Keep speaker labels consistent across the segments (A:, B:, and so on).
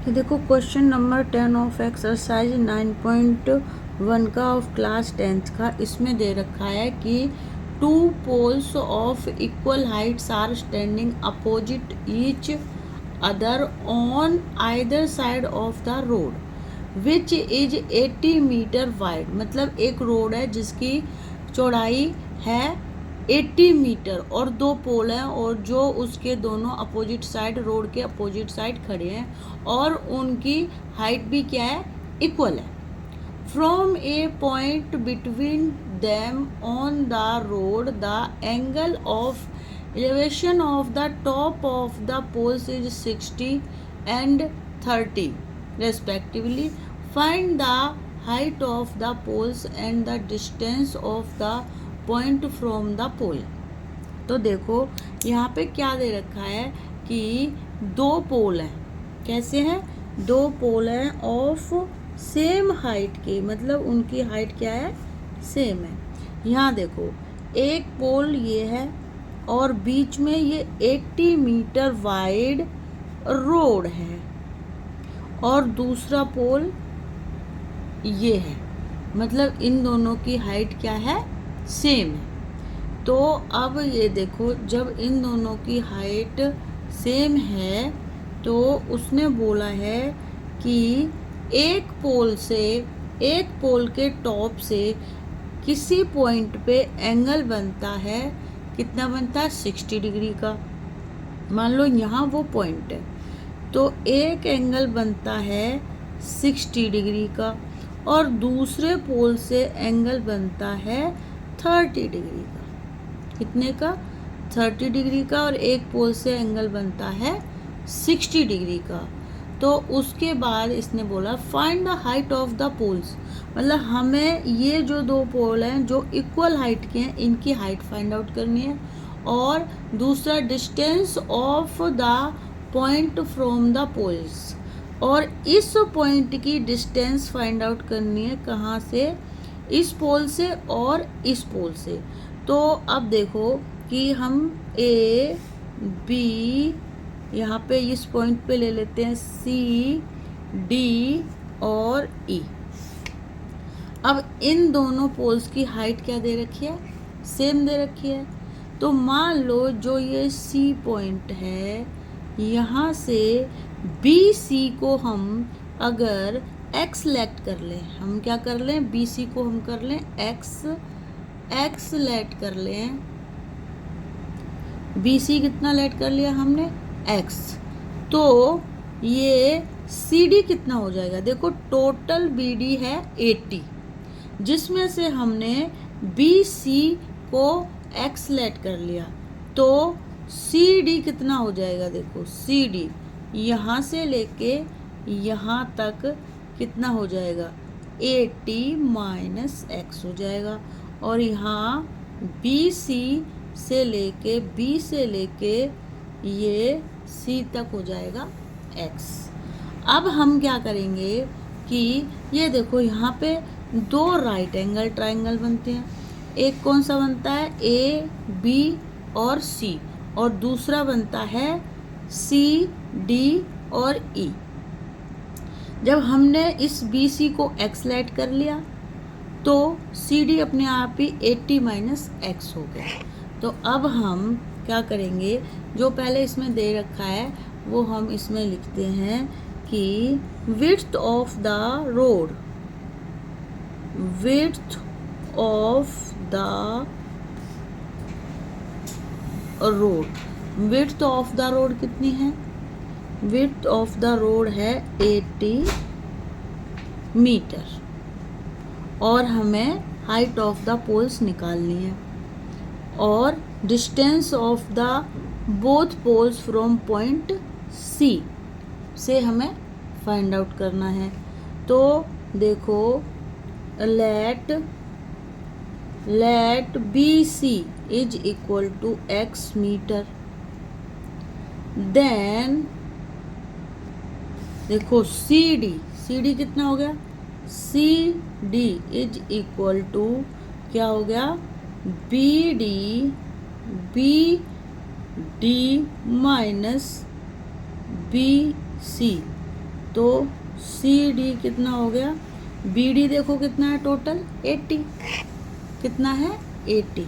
A: ये देखो question number 10 of exercise 9.1 का ऑफ क्लास 10th का। इसमें दे रखा है कि two poles of equal heights are standing opposite each other on either side of the road which is 80 metre wide. मतलब एक रोड है जिसकी चौड़ाई है 80 मीटर और दो पोल हैं और जो उसके दोनों अपोजिट साइड, रोड के अपोजिट साइड खड़े हैं और उनकी हाइट भी क्या है, इक्वल है। From a point between them on the road the angle of elevation of the top of the poles is 60 and 30 respectively. Find the height of the poles and the distance of the point from the pole. तो देखो यहाँ पे क्या दे रखा है कि दो पोल हैं। कैसे हैं? दो पोल हैं ऑफ सेम हाइट के, मतलब उनकी हाइट क्या है, सेम है। यहाँ देखो एक पोल ये है और बीच में ये 80 मीटर वाइड रोड है और दूसरा पोल ये है, मतलब इन दोनों की हाइट क्या है, सेम है। तो अब ये देखो जब इन दोनों की हाइट सेम है तो उसने बोला है कि एक पोल के टॉप से किसी पॉइंट पे एंगल बनता है, कितना बनता है, 60 डिग्री का। मान लो यहाँ वो पॉइंट है तो एक एंगल बनता है 60 डिग्री का और दूसरे पोल से एंगल बनता है 30 डिग्री का। कितने का? 30 डिग्री का। और एक पोल से एंगल बनता है 60 डिग्री का। तो उसके बाद इसने बोला find the height of the poles, मतलब हमें ये जो दो पोल हैं जो इक्वल हाइट के हैं इनकी हाइट फाइंड आउट करनी है और दूसरा distance of the point from the poles, और इस पॉइंट की डिस्टेंस फाइंड आउट करनी है कहाँ से, इस पोल से और इस पोल से। तो अब देखो कि हम ए बी यहाँ पे इस पॉइंट पे ले लेते हैं, सी डी और ई। अब इन दोनों पोल्स की हाइट क्या दे रखी है, सेम दे रखी है। तो मान लो जो ये सी पॉइंट है यहाँ से बी सी को हम अगर एक्स लेट कर लें, हम क्या कर लें, बी सी को हम कर लें एक्स लेट कर लें। बी सी कितना लेट कर लिया हमने, एक्स। तो ये सी डी कितना हो जाएगा, देखो टोटल बी डी है 80, जिसमें से हमने बी सी को एक्स लेट कर लिया। तो सी डी कितना हो जाएगा, देखो सी डी यहाँ से लेके यहाँ तक कितना हो जाएगा, 80 माइनस एक्स हो जाएगा। और यहाँ बी सी से लेके ये सी तक हो जाएगा एक्स। अब हम क्या करेंगे कि ये देखो यहाँ पे दो राइट एंगल ट्राइंगल बनते हैं। एक कौन सा बनता है, ए बी और सी, और दूसरा बनता है सी डी और ई। जब हमने इस बी सी को एक्स लेट कर लिया तो सी डी अपने आप ही 80 माइनस एक्स हो गया। तो अब हम क्या करेंगे, जो पहले इसमें दे रखा है वो हम इसमें लिखते हैं कि width of the road, width of the road, width of the road कितनी है, विड्थ ऑफ द रोड है 80 मीटर और हमें हाइट ऑफ द पोल्स निकालनी है और distance of the both poles from point C से हमें फाइंड आउट करना है। तो देखो let B C is equal to X metre, then देखो सी डी कितना हो गया, C D is equal to क्या हो गया, B D minus B C. तो सी डी कितना हो गया, बी डी देखो कितना है टोटल 80, कितना है 80,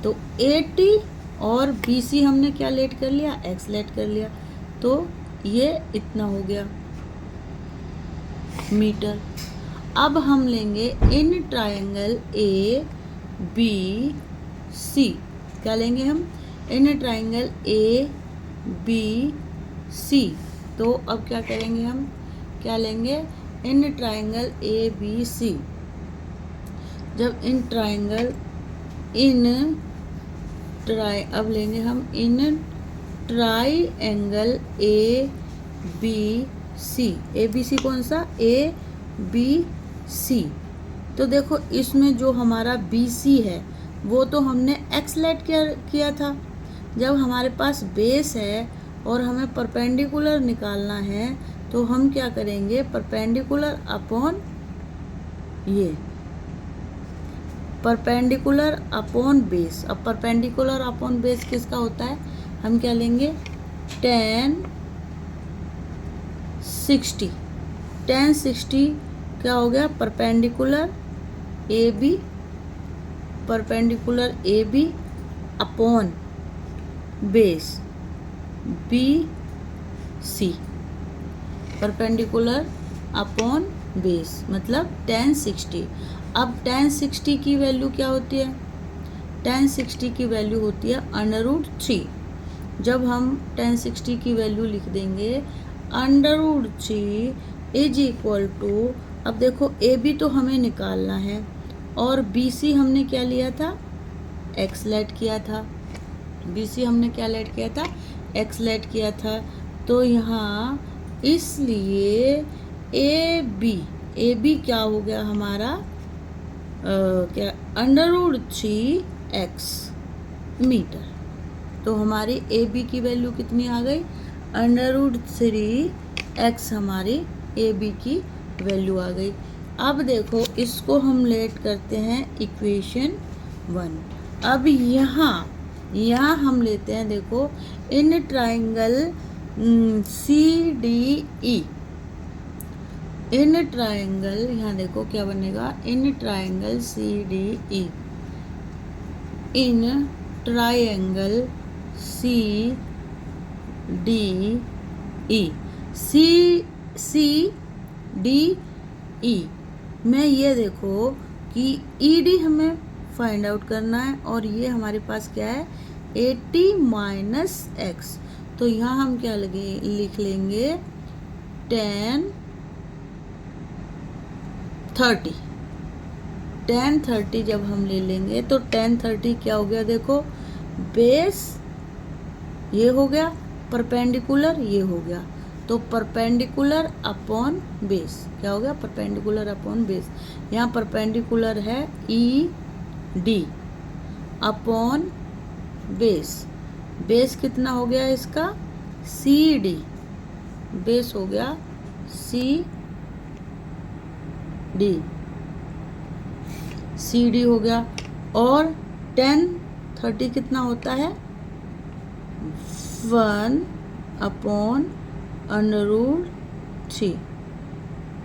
A: तो 80 और बी सी हमने क्या लेट कर लिया, एक्स लेट कर लिया, तो ये इतना हो गया मीटर। अब हम लेंगे इन ट्रायंगल ए बी सी, क्या लेंगे हम, in triangle A B C, तो अब क्या करेंगे हम, क्या लेंगे, इन ट्रायंगल ए बी सी, जब इन ट्रायंगल अब लेंगे हम in triangle A B C, A B C कौन सा, ए बी सी, तो देखो इसमें जो हमारा बी सी है वो तो हमने एक्स लेट किया था, जब हमारे पास बेस है और हमें परपेंडिकुलर निकालना है तो हम क्या करेंगे, परपेंडिकुलर अपॉन ये, परपेंडिकुलर अपॉन बेस। अब परपेंडिकुलर अपॉन बेस किसका होता है, हम क्या लेंगे, tan 60 क्या हो गया, perpendicular A B upon base B C, perpendicular upon base मतलब tan 60। अब tan 60 की वैल्यू क्या होती है, tan 60 की वैल्यू होती है √3, जब हम tan 60 की वैल्यू लिख देंगे √3 इज इक्वल टू, अब देखो ए बी तो हमें निकालना है और बी सी हमने क्या लिया था, एक्स लेट किया था, बी सी हमने क्या लेट किया था, एक्स लेट किया था, तो यहाँ इसलिए ए बी क्या हो गया हमारा, क्या √3 एक्स मीटर, तो हमारी ए बी की वैल्यू कितनी आ गई, √3 एक्स हमारी ए बी की वैल्यू आ गई। अब देखो इसको हम लेट करते हैं इक्वेशन 1। अब यहाँ हम लेते हैं, देखो in triangle C D E, in triangle, यहाँ देखो क्या बनेगा, in triangle C D E, in triangle C D E, C D E में ये देखो कि ई डी हमें फाइंड आउट करना है और ये हमारे पास क्या है 80 - x, तो यहाँ हम क्या लिख लेंगे tan 30 जब हम ले लेंगे तो tan 30 क्या हो गया, देखो बेस ये हो गया, परपेंडिकुलर ये हो गया, तो परपेंडिकुलर अपॉन बेस क्या हो गया, परपेंडिकुलर अपॉन बेस, यहाँ परपेंडिकुलर है ई डी अपॉन बेस कितना हो गया इसका, सी डी, बेस हो गया सी डी हो गया, और tan 30 कितना होता है 1/√3,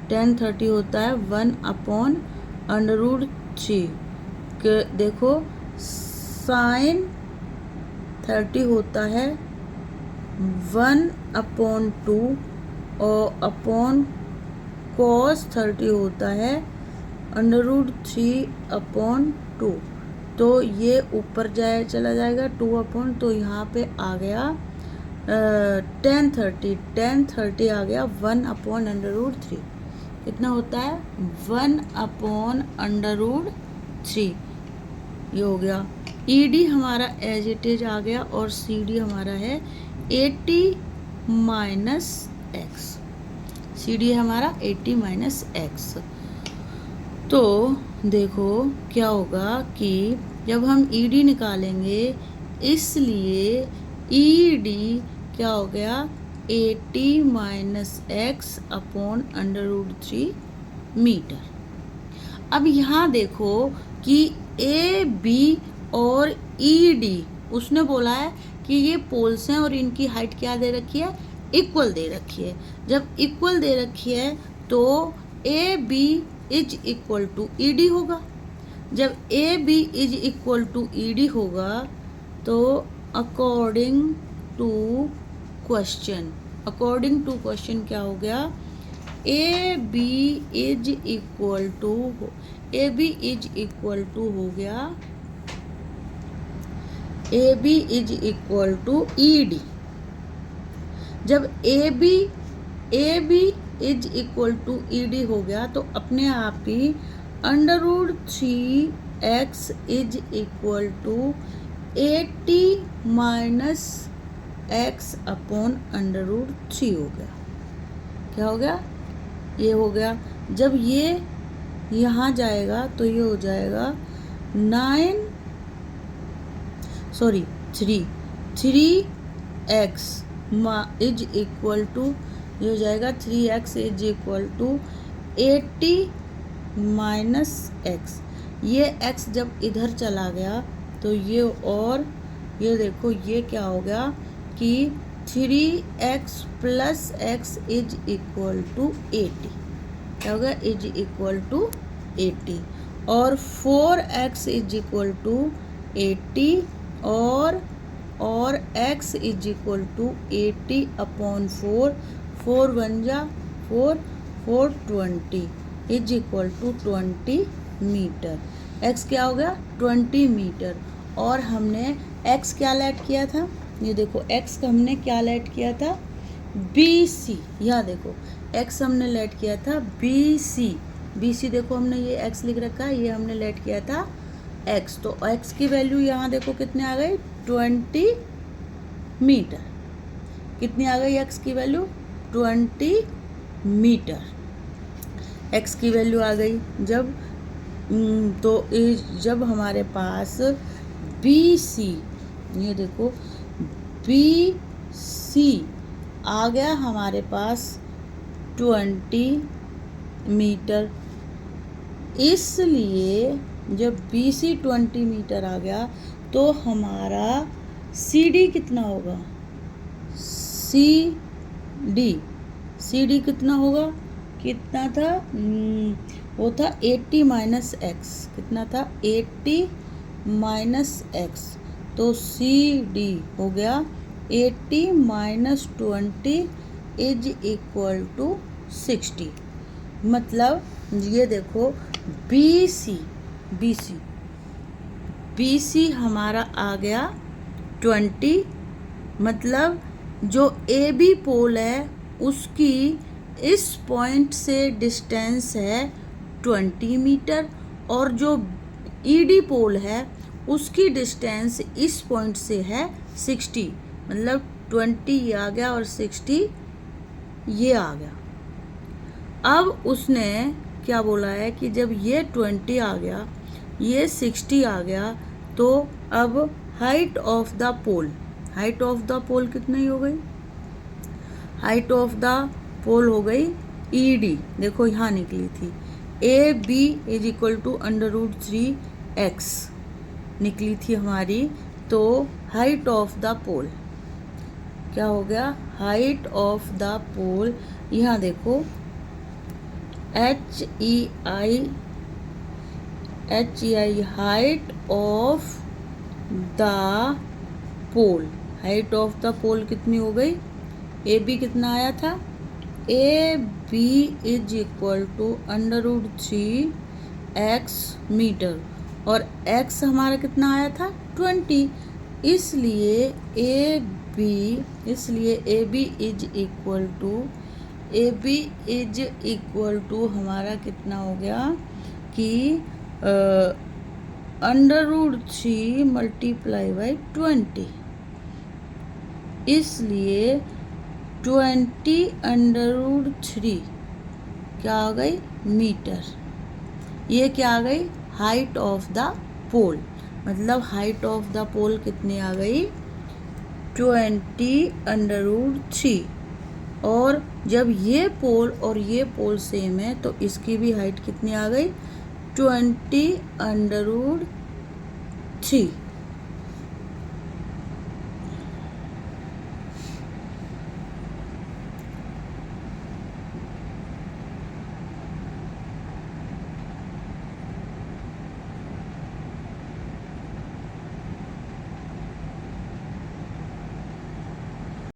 A: tan 30 होता है 1/√3, देखो sin 30 होता है 1/2 और अपॉन cos 30 होता है √3/2, तो ये ऊपर चला जाएगा 2/, तो यहाँ पे आ गया tan 30 आ गया 1/√3, कितना होता है 1/√3, ये हो गया। ई डी हमारा एज इट इज आ गया और सी डी हमारा है 80 - x, सी डी हमारा 80 - x। तो देखो क्या होगा कि जब हम ई डी निकालेंगे, इसलिए ई डी क्या हो गया 80 - x अपॉन √3 मीटर। अब यहाँ देखो कि ए बी और ई डी, उसने बोला है कि ये पोल्स हैं और इनकी हाइट क्या दे रखी है इक्वल दे रखी है। जब इक्वल दे रखी है तो A B is equal to E D होगा। जब A B is equal to E D होगा तो अकॉर्डिंग टू क्वेश्चन क्या हो गया, A B is equal to हो गया A B is equal to E D. जब A B is equal to E D हो गया तो अपने आप ही √3x is equal to 80 minus x upon √3 हो गया। क्या हो गया, ये हो गया। जब ये यहाँ जाएगा तो ये हो जाएगा 3x इज इक्वल टू, ये हो जाएगा 3x is equal to 80 minus x। ये x जब इधर चला गया तो ये, और ये देखो ये क्या हो गया कि 3x plus x is equal to 80। क्या हो गया, इज इक्वल टू 80। और 4x इज इक्वल टू 80 और x is equal to 80 upon 4 बन जा 4 20 is equal to 20 metre. x क्या हो गया, 20 मीटर। और हमने x क्या लेट किया था, ये देखो x का हमने क्या लेट किया था, BC। यहाँ देखो x हमने लेट किया था BC देखो हमने ये x लिख रखा है, ये हमने लेट किया था x। तो x की वैल्यू यहाँ देखो कितने आ गई, 20 मीटर। कितनी आ गई x की वैल्यू, 20 मीटर x की वैल्यू आ गई। जब हमारे पास BC, ये देखो BC आ गया हमारे पास 20 मीटर, इसलिए जब BC 20 मीटर आ गया तो हमारा CD कितना होगा, CD कितना होगा, कितना था, वो था 80 माइनस x। कितना था, 80 माइनस x। तो CD हो गया 80 माइनस 20 इज इक्वल टू 60। मतलब ये देखो BC हमारा आ गया 20। मतलब जो AB पोल है उसकी इस पॉइंट से डिस्टेंस है 20 मीटर, और जो ED पोल है उसकी डिस्टेंस इस पॉइंट से है 60। मतलब 20 ये आ गया और 60 ये आ गया। अब उसने क्या बोला है कि जब ये 20 आ गया, ये 60 आ गया, तो अब हाइट ऑफ द पोल कितनी हो गई, हाइट ऑफ द पोल हो गई ED। देखो यहाँ निकली थी AB is equal to √3x निकली थी हमारी। तो हाइट ऑफ द पोल क्या हो गया, हाइट ऑफ द पोल, यहाँ देखो HEI height of the pole. Height of the pole कितनी हो गई, AB कितना आया था, AB is equal to √3x metre, और x हमारा कितना आया था, 20। इसलिए AB इज इक्वल टू हमारा कितना हो गया कि √3 मल्टीप्लाई बाई 20। इसलिए 20 √3 क्या आ गई, मीटर। ये क्या आ गई, हाइट ऑफ द पोल। मतलब हाइट ऑफ द पोल कितनी आ गई, 20 √3। और जब ये पोल और ये पोल सेम है तो इसकी भी हाइट कितनी आ गई, 20 √3।